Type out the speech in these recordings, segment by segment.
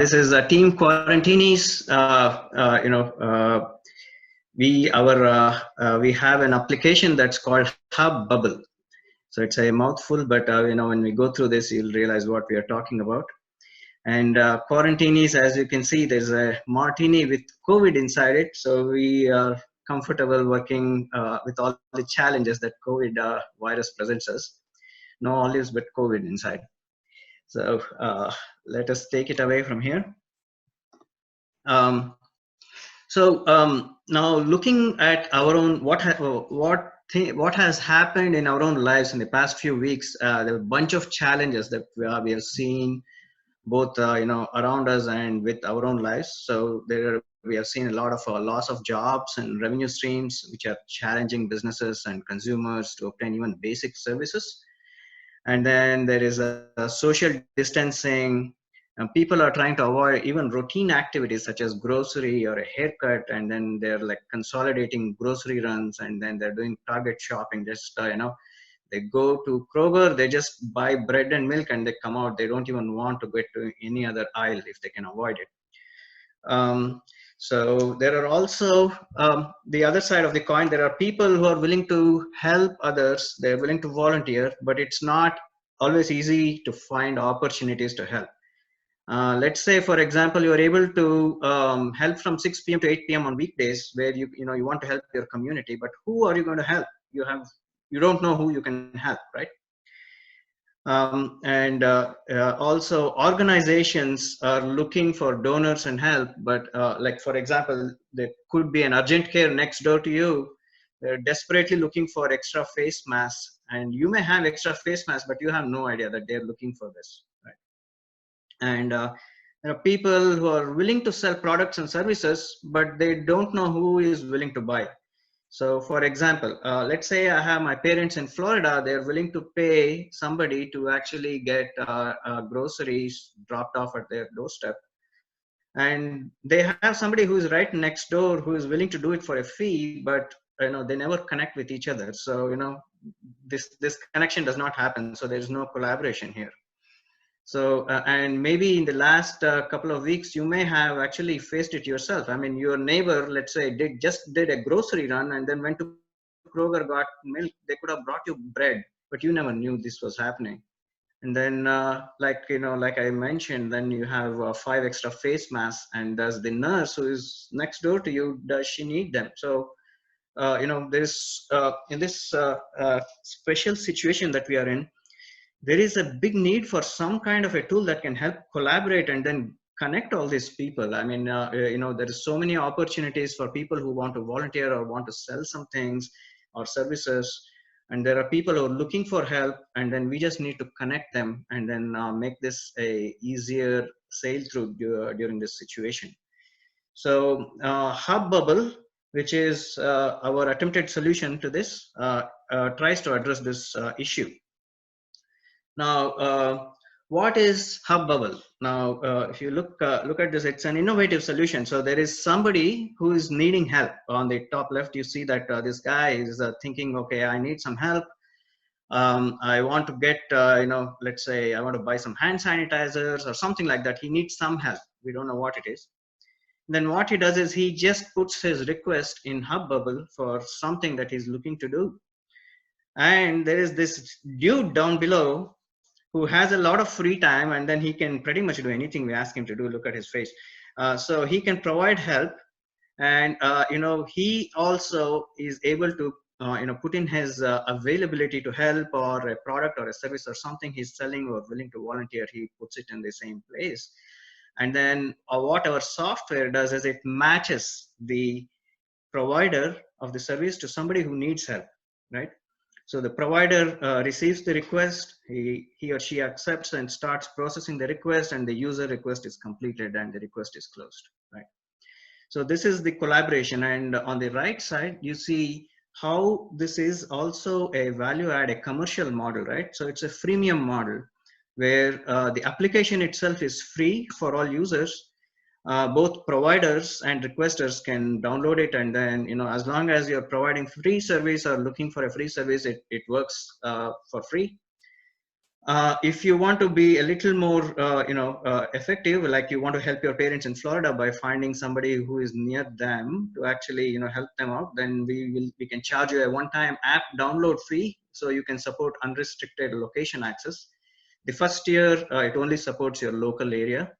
This is a team Quarantinis. We have an application that's called Hub Bubble. So it's a mouthful, but when we go through this, you'll realize what we are talking about. And Quarantinis, as you can see, there's a martini with COVID inside it. So we are comfortable working with all the challenges that COVID virus presents us. No olives, but COVID inside. So let us take it away from here. Now looking at our own, what has happened in our own lives in the past few weeks, there are a bunch of challenges that we have seen both around us and with our own lives. So we have seen a lot of loss of jobs and revenue streams, which are challenging businesses and consumers to obtain even basic services. And then there is a social distancing. People are trying to avoid even routine activities such as grocery or a haircut, and then they're like consolidating grocery runs, and then they're doing Target shopping. Just they go to Kroger, they just buy bread and milk, and they come out. They don't even want to get to any other aisle if they can avoid it. So there are also the other side of the coin. There are people who are willing to help others. They're willing to volunteer, but it's not always easy to find opportunities to help. Let's say, for example, you are able to help from 6 p.m. to 8 p.m. on weekdays, where you want to help your community, but who are you going to help? You don't know who you can help, right? Also, organizations are looking for donors and help, but like for example, there could be an urgent care next door to you. They're desperately looking for extra face masks, and you may have extra face masks, but you have no idea that they're looking for this, right? And there are people who are willing to sell products and services, but they don't know who is willing to buy. So for example, let's say I have my parents in Florida. They're willing to pay somebody to actually get groceries dropped off at their doorstep. And they have somebody who is right next door who is willing to do it for a fee, but they never connect with each other. So this connection does not happen. So there's no collaboration here. So, and maybe in the last couple of weeks, you may have actually faced it yourself. I mean, your neighbor, let's say, just did a grocery run and then went to Kroger, got milk. They could have brought you bread, but you never knew this was happening. And then, like I mentioned, then you have 5 extra face masks, and does the nurse who is next door to you, does she need them? So, there's in this special situation that we are in, there is a big need for some kind of a tool that can help collaborate and then connect all these people. I mean, there is so many opportunities for people who want to volunteer or want to sell some things or services. And there are people who are looking for help, and then we just need to connect them and then make this a easier sail through during this situation. So Hub Bubble, which is our attempted solution to this, tries to address this issue. Now, what is Hub Bubble? Now, if you look at this, it's an innovative solution. So there is somebody who is needing help. On the top left, you see that this guy is thinking, okay, I need some help. I want to get, let's say I want to buy some hand sanitizers or something like that. He needs some help. We don't know what it is. Then what he does is he just puts his request in Hub Bubble for something that he's looking to do. And there is this dude down below who has a lot of free time, and then he can pretty much do anything we ask him to do. Look at his face. So he can provide help, and he also is able to put in his availability to help, or a product or a service or something he's selling or willing to volunteer. He puts it in the same place, and then what our software does is it matches the provider of the service to somebody who needs help, right? So the provider receives the request, he or she accepts and starts processing the request, and the user request is completed and the request is closed, right? So this is the collaboration. And on the right side, you see how this is also a value add, a commercial model, right? So it's a freemium model where the application itself is free for all users. Both providers and requesters can download it, and then as long as you're providing free service or looking for a free service, it works for free. If you want to be a little more, effective, like you want to help your parents in Florida by finding somebody who is near them to actually, help them out, then we can charge you a one-time app download fee, so you can support unrestricted location access. The first year, it only supports your local area.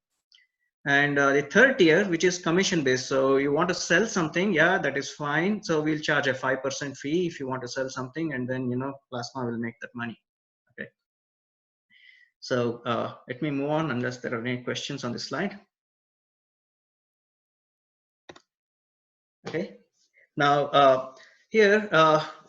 And the third tier, which is commission based. So you want to sell something, yeah, that is fine. So we'll charge a 5% fee if you want to sell something, and then, Plasma will make that money. Okay. So let me move on unless there are any questions on this slide. Okay. Now here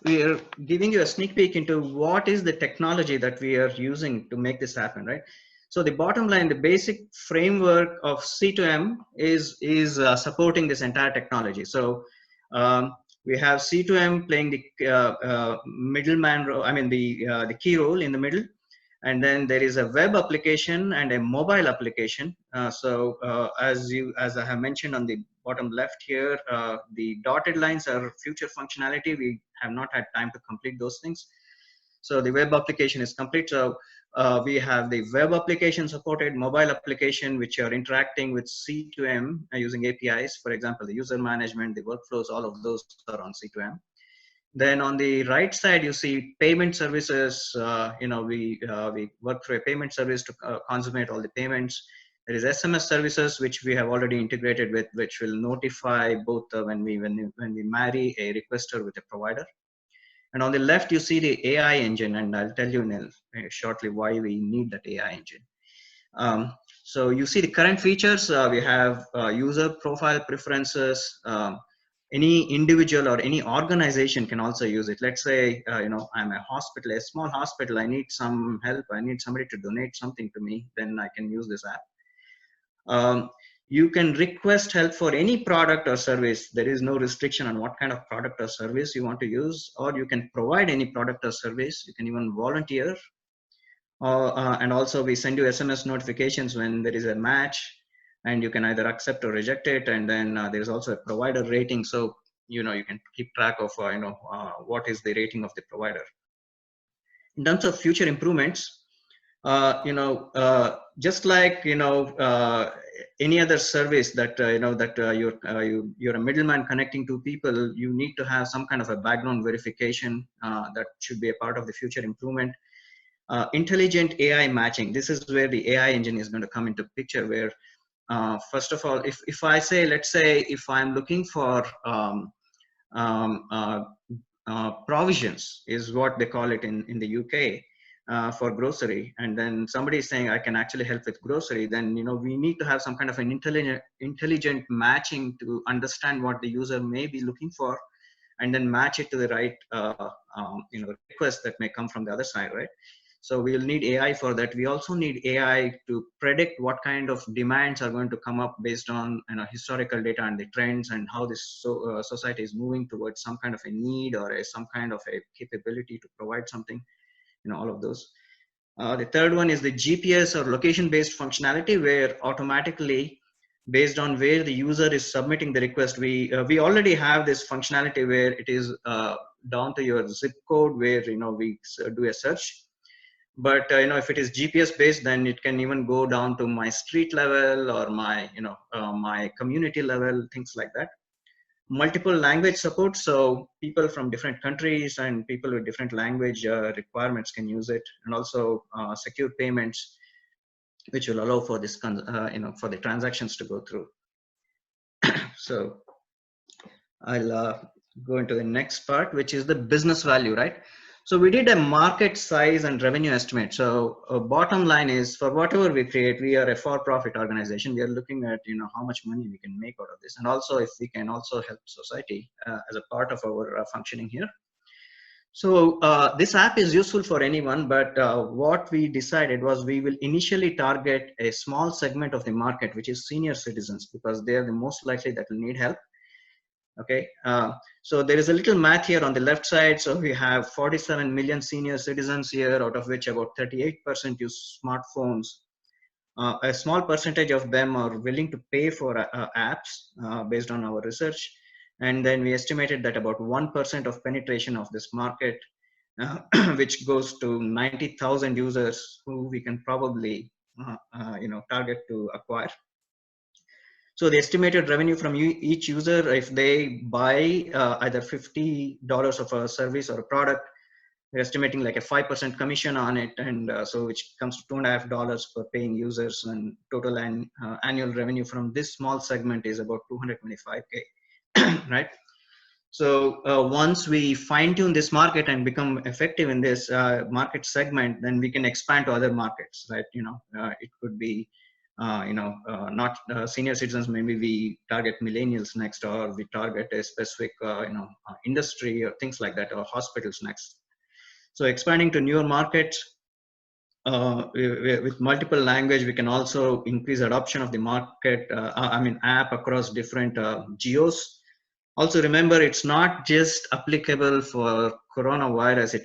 we are giving you a sneak peek into what is the technology that we are using to make this happen, right? So the bottom line, the basic framework of C2M is supporting this entire technology. So we have C2M playing the middleman role, I mean the key role in the middle. And then there is a web application and a mobile application. As I have mentioned on the bottom left here, the dotted lines are future functionality. We have not had time to complete those things. So the web application is complete. So we have the web application supported, mobile application, which are interacting with C2M using APIs. For example, the user management, the workflows, all of those are on C2M. Then on the right side, you see payment services. We work through a payment service to consummate all the payments. There is SMS services, which we have already integrated with, which will notify both when we marry a requester with a provider. And on the left, you see the AI engine, and I'll tell you shortly why we need that AI engine. So you see the current features. We have user profile preferences. Any individual or any organization can also use it. Let's say, I'm a hospital, a small hospital. I need some help. I need somebody to donate something to me. Then I can use this app. You can request help for any product or service. There is no restriction on what kind of product or service you want to use, or you can provide any product or service. You can even volunteer. And also we send you SMS notifications when there is a match, and you can either accept or reject it. And then there's also a provider rating. So, you can keep track of, what is the rating of the provider. In terms of future improvements, just like, any other service that, you're a middleman connecting two people, you need to have some kind of a background verification that should be a part of the future improvement. Intelligent AI matching. This is where the AI engine is going to come into picture, where first of all, if I say, let's say, if I'm looking for provisions, is what they call it in the UK, for grocery, and then somebody is saying I can actually help with grocery, then we need to have some kind of an intelligent matching to understand what the user may be looking for, and then match it to the right request that may come from the other side, right? So we'll need AI for that. We also need AI to predict what kind of demands are going to come up based on historical data and the trends, and how this society is moving towards some kind of a need or some kind of a capability to provide something. All of those. The third one is the GPS or location-based functionality, where automatically, based on where the user is submitting the request, we already have this functionality where it is down to your zip code, where we do a search. But if it is GPS based, then it can even go down to my street level or my my community level, things like that. Multiple language support, so people from different countries and people with different language requirements can use it. And also secure payments, which will allow for this for the transactions to go through. So I'll go into the next part, which is the business value, right? So we did a market size and revenue estimate. So bottom line is, for whatever we create, we are a for-profit organization. We are looking at how much money we can make out of this, and also if we can also help society as a part of our functioning here. So this app is useful for anyone, but what we decided was we will initially target a small segment of the market, which is senior citizens, because they are the most likely that will need help. Okay, so there is a little math here on the left side. So we have 47 million senior citizens here, out of which about 38% use smartphones. A small percentage of them are willing to pay for apps based on our research. And then we estimated that about 1% of penetration of this market which goes to 90,000 users who we can probably target to acquire. So the estimated revenue from each user, if they buy either $50 of a service or a product, we're estimating like a 5% commission on it, and so which comes to $2.50 per paying users, and total annual revenue from this small segment is about 225K, right? So once we fine tune this market and become effective in this market segment, then we can expand to other markets, right? It could be, not senior citizens. Maybe we target millennials next, or we target a specific, industry or things like that, or hospitals next. So expanding to newer markets with multiple language, we can also increase adoption of the market. App across different geos. Also remember, it's not just applicable for coronavirus.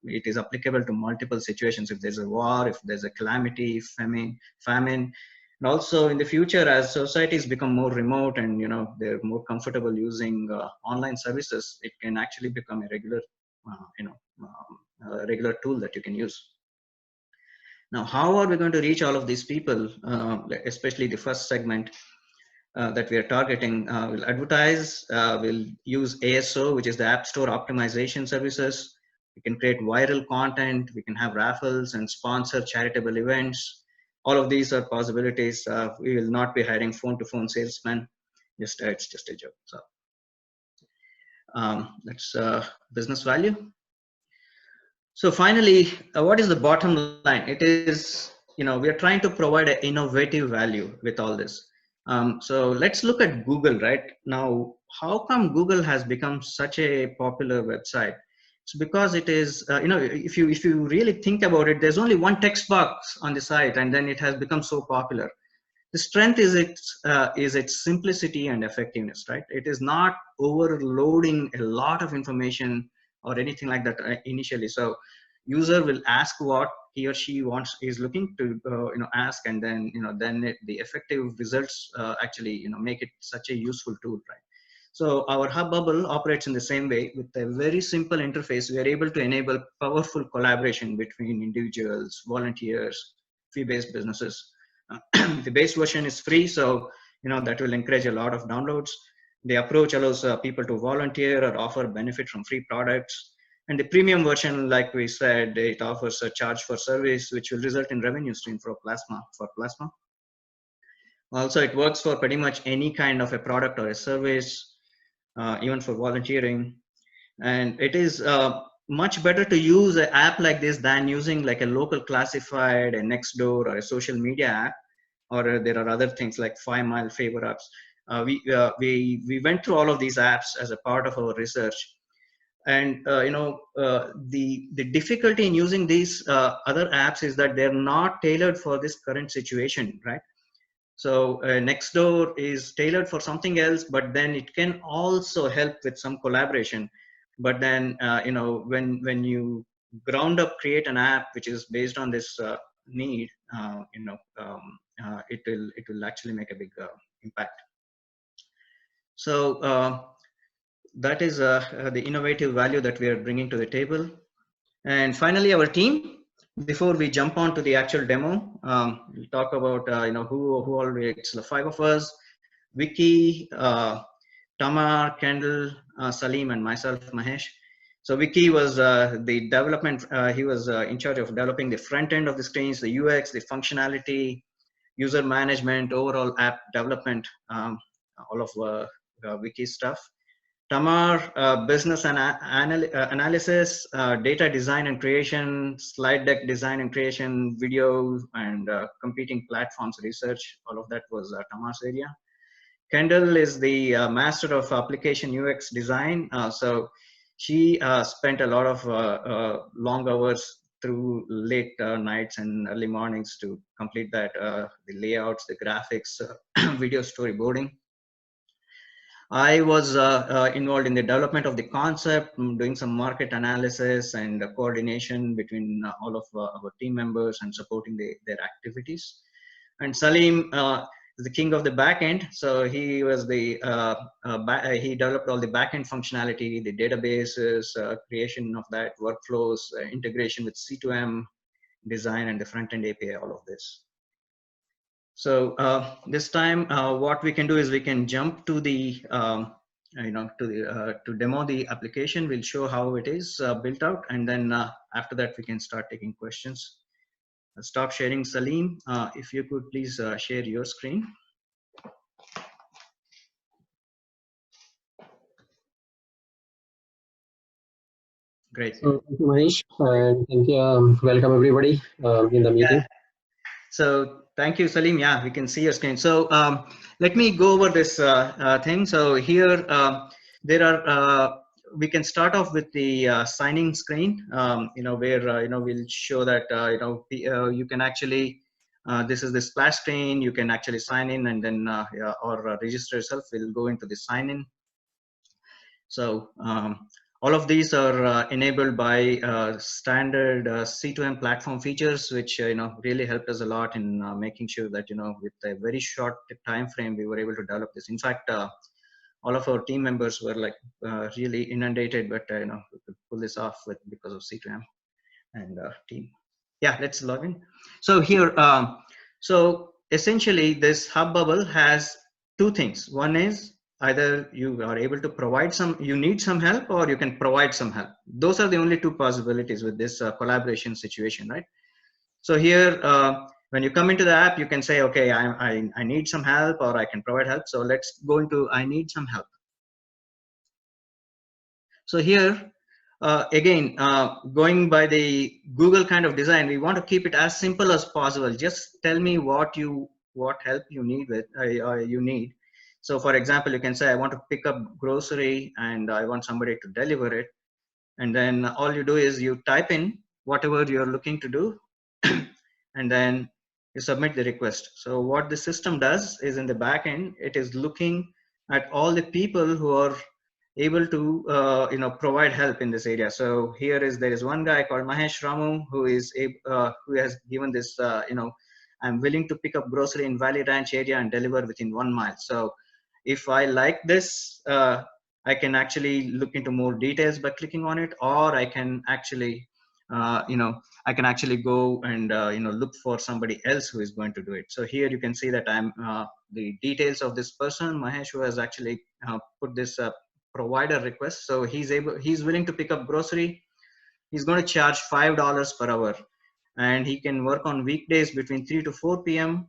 It is applicable to multiple situations. If there's a war, if there's a calamity, famine, and also in the future, as societies become more remote and they're more comfortable using online services, it can actually become a regular, regular tool that you can use. Now, how are we going to reach all of these people, especially the first segment? That we are targeting? We'll advertise, we'll use ASO, which is the App Store Optimization Services. We can create viral content, we can have raffles and sponsor charitable events. All of these are possibilities. We will not be hiring phone-to-phone salesmen. It's just a joke. So that's business value. So finally, what is the bottom line? It is, we are trying to provide an innovative value with all this. So let's look at Google right now. How come Google has become such a popular website? It's because it is, if you really think about it, there's only one text box on the site, and then it has become so popular. The strength is its simplicity and effectiveness, right? It is not overloading a lot of information or anything like that initially. So user will ask what he or she is looking to ask, and then the effective results actually make it such a useful tool, right? So our hub bubble operates in the same way. With a very simple interface, we are able to enable powerful collaboration between individuals, volunteers, fee-based businesses. The base version is free, so that will encourage a lot of downloads. The approach allows people to volunteer or offer benefit from free products. And the premium version, like we said, it offers a charge for service, which will result in revenue stream for Plasma. Also, it works for pretty much any kind of a product or a service, even for volunteering. And it is much better to use an app like this than using like a local classified, a Nextdoor, or a social media app, or there are other things like 5 Mile Favor apps. We went through all of these apps as a part of our research. And the difficulty in using these other apps is that they're not tailored for this current situation, right? So Nextdoor is tailored for something else, but then it can also help with some collaboration. But then when you ground up create an app which is based on this need, it will actually make a big impact. So that is the innovative value that we are bringing to the table. And finally, our team. Before we jump on to the actual demo, we'll talk about who all. It's the 5 of us: Vicky, Tamar, Kendall, Salim, and myself, Mahesh. So Vicky was the development. He was in charge of developing the front end of the screens, the UX, the functionality, user management, overall app development, all of Vicky's stuff. Tamar, business and analysis, data design and creation, slide deck design and creation, video and competing platforms research. All of that was Tamar's area. Kendall is the master of application UX design. So she spent a lot of long hours through late nights and early mornings to complete that, the layouts, the graphics, video storyboarding. I was involved in the development of the concept, doing some market analysis and coordination between all of our team members and supporting their activities. And Salim the king of the backend. So he was the he developed all the backend functionality, the databases, creation of that, workflows, integration with C2M, design, and the front end API, all of this. So this time, what we can do is we can jump to the to demo the application. We'll show how it is built out, and then after that we can start taking questions. I'll stop sharing. Salim, if you could please share your screen. Great. So thank you, Mahesh, and thank you. Welcome everybody in the meeting. Yeah. So thank you, Salim. Yeah, we can see your screen. So let me go over this thing. So here there are we can start off with the signing screen. Where we'll show that you can actually this is the splash screen. You can actually sign in and then or register yourself. We'll go into the sign in. So all of these are enabled by standard C2M platform features, which really helped us a lot in making sure that with a very short time frame we were able to develop this. In fact, all of our team members were like really inundated, but we could pull this off because of C2M and team. Yeah, let's log in. So here, so essentially this hub bubble has two things. One is either you are able to provide you need some help, or you can provide some help. Those are the only two possibilities with this collaboration situation, right? So here, when you come into the app, you can say, okay, I need some help, or I can provide help. So let's go into I need some help. So here, again, going by the Google kind of design, we want to keep it as simple as possible. Just tell me what help you need with you need. So for example, you can say, I want to pick up grocery and I want somebody to deliver it. And then all you do is you type in whatever you're looking to do, and then you submit the request. So what the system does is in the back end, it is looking at all the people who are able to provide help in this area. So there is one guy called Mahesh Ramu who has given this I'm willing to pick up grocery in Valley Ranch area and deliver within 1 mile. So if I like this, I can actually look into more details by clicking on it, or I can actually I can actually go and look for somebody else who is going to do it. So here you can see that I'm the details of this person, Mahesh, who has actually put this provider request. So he's willing to pick up grocery. He's going to charge $5 per hour, and he can work on weekdays between 3 to 4 p.m.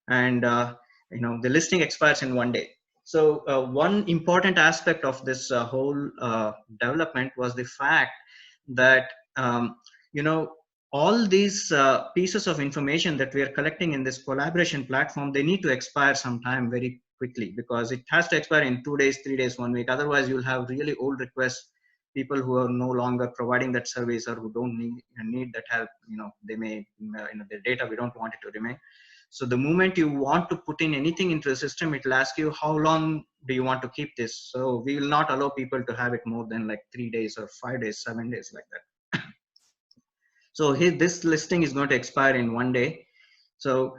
and the listing expires in 1 day. So one important aspect of this whole development was the fact that all these pieces of information that we are collecting in this collaboration platform, they need to expire sometime very quickly, because it has to expire in 2 days, 3 days, 1 week. Otherwise you'll have really old requests, people who are no longer providing that service or who don't need that help. They may their data, we don't want it to remain. So the moment you want to put in anything into the system, it will ask you, how long do you want to keep this? So we will not allow people to have it more than like 3 days or 5 days, 7 days, like that. So this listing is going to expire in 1 day. So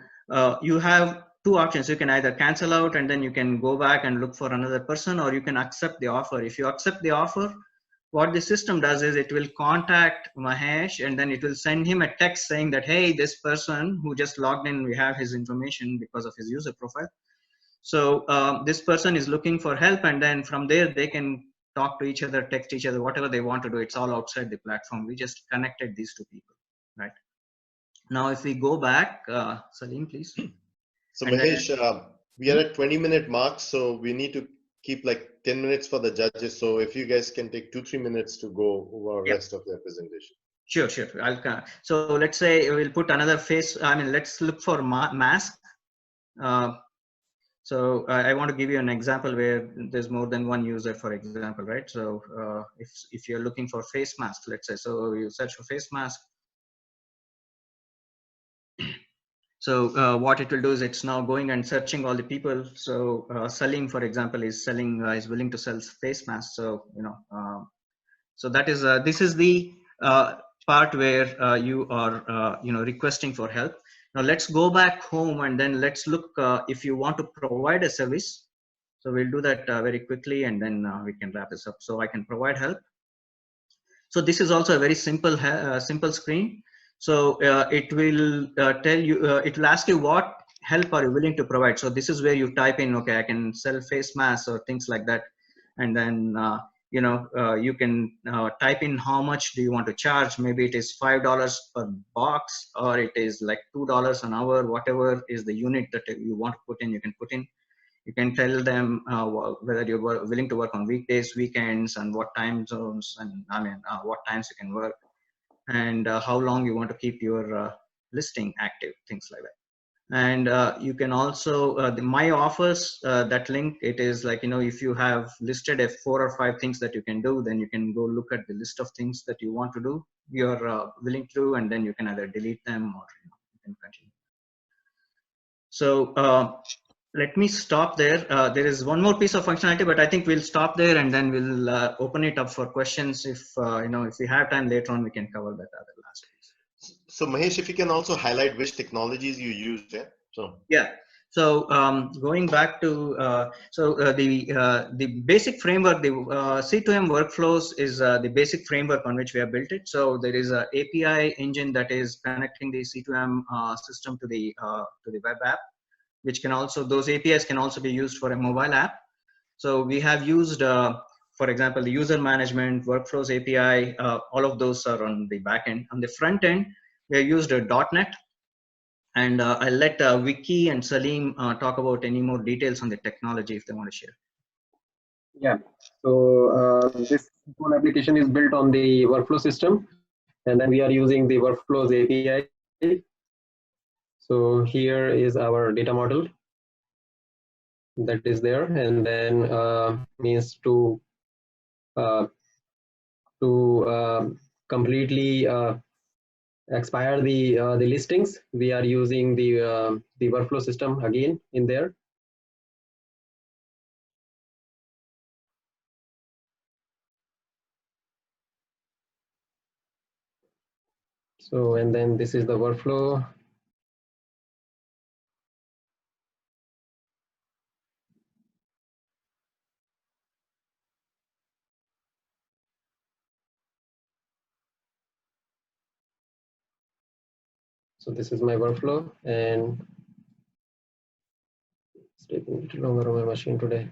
you have two options. You can either cancel out and then you can go back and look for another person, or you can accept the offer. If you accept the offer, what the system does is it will contact Mahesh, and then it will send him a text saying that, hey, this person who just logged in, we have his information because of his user profile. So this person is looking for help, and then from there they can talk to each other, text each other, whatever they want to do. It's all outside the platform. We just connected these two people, right? Now, if we go back, Salim, please. So Mahesh, we are at 20-minute mark, so we need to keep like 10 minutes for the judges. So if you guys can take 2-3 minutes to go over the rest of their presentation. Sure. So let's say we'll put another face. Let's look for mask. So I want to give you an example where there's more than one user, for example, right? So if you're looking for face mask, let's say, so you search for face mask. So what it will do is it's now going and searching all the people. So Salim, for example, is willing to sell face masks. So so that is this is the part where you are requesting for help. Now let's go back home and then let's look if you want to provide a service. So we'll do that very quickly, and then we can wrap this up. So I can provide help. So this is also a very simple simple screen. So it will tell you, it will ask you what help are you willing to provide. So this is where you type in, okay, I can sell face masks or things like that, and then you can type in how much do you want to charge. Maybe it is $5 per box, or it is like $2 an hour, whatever is the unit that you want to put in, you can put in. You can tell them whether you're willing to work on weekdays, weekends, and what time zones, and what times you can work, and how long you want to keep your listing active, things like that. And you can also the my offers, that link, it is like, if you have listed 4 or 5 things that you can do, then you can go look at the list of things that you want to do, you're willing to do, and then you can either delete them or you can continue. So let me stop there. There is one more piece of functionality, but I think we'll stop there, and then we'll open it up for questions. If if we have time later on, we can cover that other last piece. So Mahesh, if you can also highlight which technologies you used there. So going back to the basic framework, the C2M workflows is the basic framework on which we have built it. So there is a API engine that is connecting the C2M system to the web app, which can also, those APIs can also be used for a mobile app. So we have used, for example, the user management, workflows API, all of those are on the back end. On the front end, we have used .NET. And I'll let Vicky and Salim talk about any more details on the technology if they want to share. Yeah, so this whole application is built on the workflow system, and then we are using the workflows API. So here is our data model that is there, and then means to completely expire the listings, we are using the workflow system again in there. So, and then this is the workflow. So this is my workflow, and it's taking a little longer on my machine today.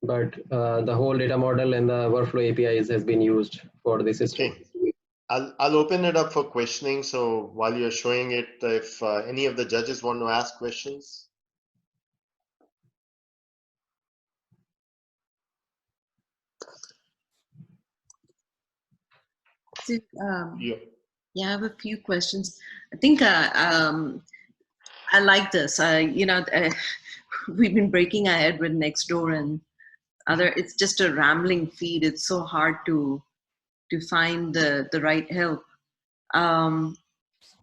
But the whole data model and the workflow APIs has been used for the system. Okay. I'll open it up for questioning. So while you're showing it, if any of the judges want to ask questions. So, yeah, I have a few questions. I think I like this. We've been breaking our head with Nextdoor and other. It's just a rambling feed. It's so hard to find the right help.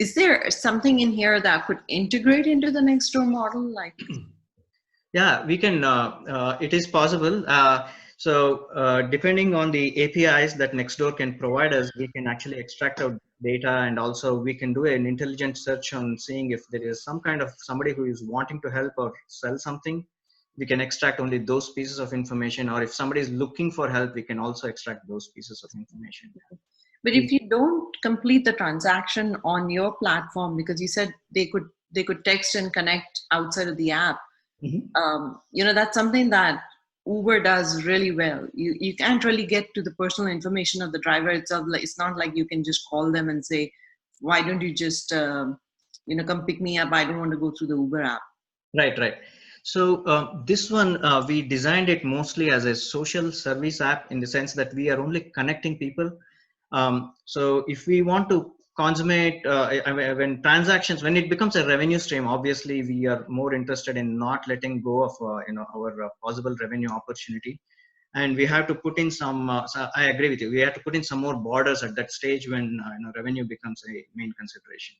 Is there something in here that could integrate into the Nextdoor model? Like, yeah, we can. It is possible. So depending on the APIs that Nextdoor can provide us, we can actually extract out data, and also we can do an intelligent search on seeing if there is some kind of somebody who is wanting to help or sell something. We can extract only those pieces of information, or if somebody is looking for help, we can also extract those pieces of information. But if you don't complete the transaction on your platform, because you said they could text and connect outside of the app, that's something that Uber does really well. You can't really get to the personal information of the driver itself. It's not like you can just call them and say, why don't you just come pick me up? I don't want to go through the Uber app. Right. So this one, we designed it mostly as a social service app, in the sense that we are only connecting people. So if we want to consummate when transactions, when it becomes a revenue stream, obviously we are more interested in not letting go of our possible revenue opportunity, and we have to put in some. So I agree with you. We have to put in some more borders at that stage when revenue becomes a main consideration.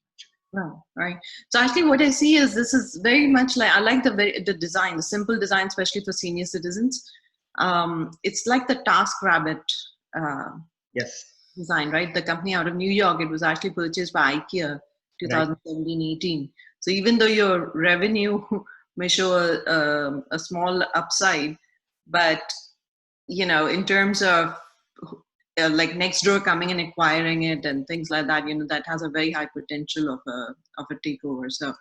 Oh, right. So actually what I see is this is very much like, I like the design, the simple design, especially for senior citizens. It's like the TaskRabbit Yes. design, right? The company out of New York, it was actually purchased by IKEA 2017, 18. So even though your revenue may show a small upside, but in terms of like Nextdoor coming and acquiring it and things like that, that has a very high potential of a takeover. So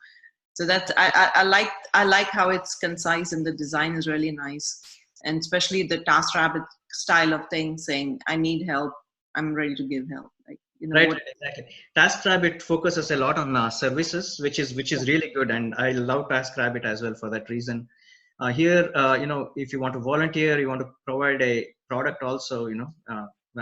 that's I like how it's concise and the design is really nice, and especially the TaskRabbit style of thing, saying I need help, I'm ready to give help. Like Right, exactly. TaskRabbit focuses a lot on services, which is really good, and I love TaskRabbit as well for that reason. Here, if you want to volunteer, you want to provide a product also,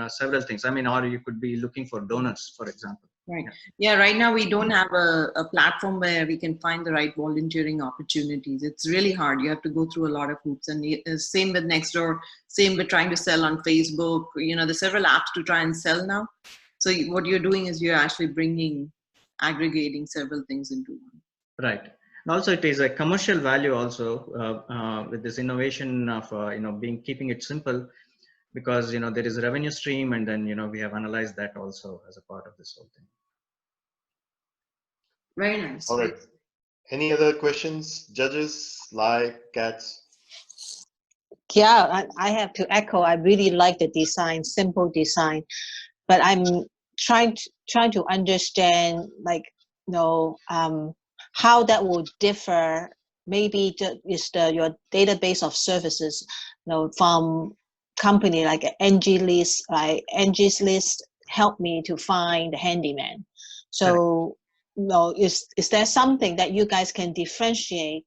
several things. I mean, or you could be looking for donors, for example. Right. Yeah. Right now, we don't have a platform where we can find the right volunteering opportunities. It's really hard. You have to go through a lot of hoops. And same with Nextdoor, same with trying to sell on Facebook. There's several apps to try and sell now. So what you're doing is you're actually aggregating several things into one. Right. And also, it is a commercial value also with this innovation of keeping it simple, because there is a revenue stream, and then we have analyzed that also as a part of this whole thing. Very nice. All right. Any other questions, judges, Cats? Yeah, I have to echo. I really like the design, simple design, but I'm trying to understand, how that will differ. Maybe your database of services, from company like Angie's List. Angie's List helped me to find a handyman. So, is there something that you guys can differentiate?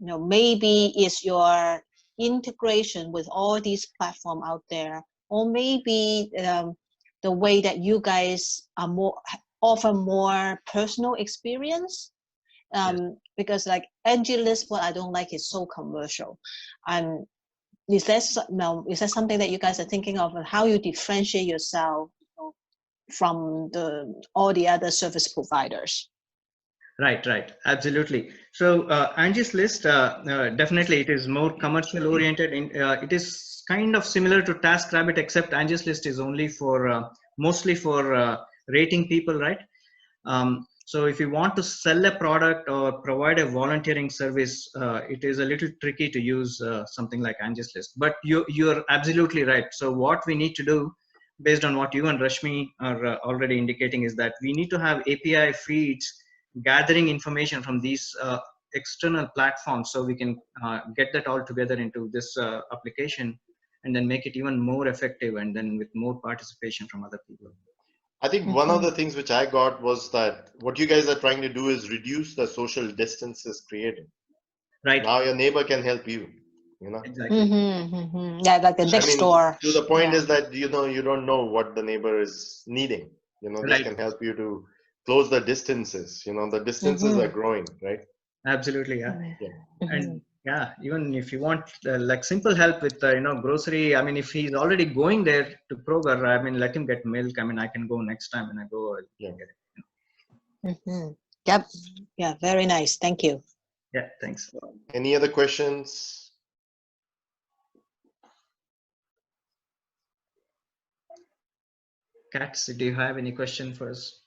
Maybe it's your integration with all these platforms out there, or maybe the way that you guys offer more personal experience. Because like Angie's List, what I don't like is so commercial. Is that something that you guys are thinking of, and how you differentiate yourself from all the other service providers? Right, absolutely. So Angie's List, definitely it is more commercial oriented. It is kind of similar to TaskRabbit, except Angie's List is only for mostly for rating people, right? So if you want to sell a product or provide a volunteering service, it is a little tricky to use something like Angie's List. But you're absolutely right. So what we need to do, based on what you and Rashmi are already indicating, is that we need to have API feeds gathering information from these external platforms, so we can get that all together into this application, and then make it even more effective, and then with more participation from other people. I think one of the things which I got was that what you guys are trying to do is reduce the social distances created. Right. Now your neighbor can help you. Exactly. Yeah, like the next door. To the point is that you don't know what the neighbor is needing. Right. This can help you to close the distances. The distances are growing, right? Absolutely, yeah. And yeah, even if you want like simple help with grocery, I mean, if he's already going there to Kroger, I mean, let him get milk. I mean, I can go next time when I go. Yeah. Get it. Yep. Yeah, very nice. Thank you. Yeah, thanks. Any other questions? Cats, do you have any question for us?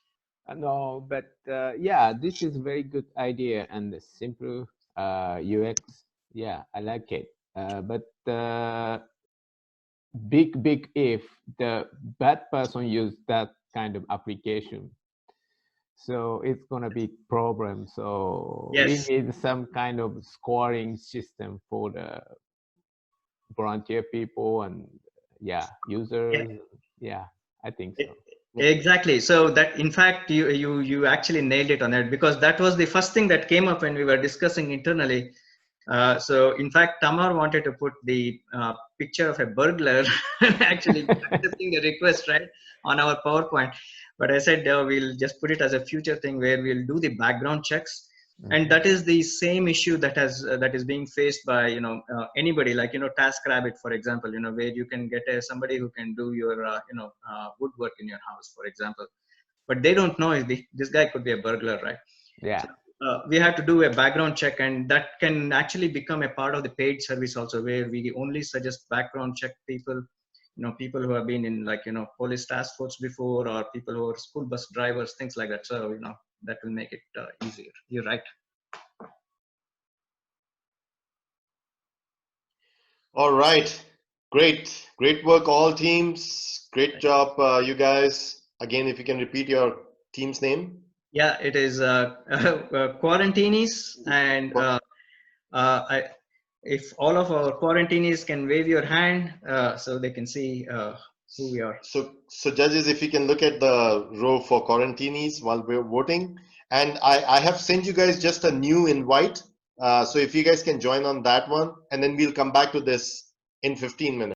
No, but yeah, this is a very good idea and the simple UX. Yeah, I like it. But big if the bad person use that kind of application, so it's gonna be problem. So Yes. we need some kind of scoring system for the volunteer people and users. Yeah, I think so. Exactly. So that, in fact, you actually nailed it on it, because that was the first thing that came up when we were discussing internally. So in fact, Tamar wanted to put the picture of a burglar actually accepting the request, right, on our PowerPoint. But I said we'll just put it as a future thing where we'll do the background checks. And that is the same issue that is being faced by anybody, like TaskRabbit, for example, where you can get somebody who can do your woodwork in your house, for example, but they don't know if this guy could be a burglar, right? Yeah. So, we have to do a background check, and that can actually become a part of the paid service also, where we only suggest background check people, people who have been in police task force before, or people who are school bus drivers, things like that. So that will make it easier. You're right. All right. Great work, all teams. Great job, you guys. Again, if you can repeat your team's name. Yeah, it is Quarantinis, and if all of our Quarantinis can wave your hand so they can see who we are. So judges, if you can look at the row for Quarantinis while we're voting, and I have sent you guys just a new invite. So if you guys can join on that one, and then we'll come back to this in 15 minutes.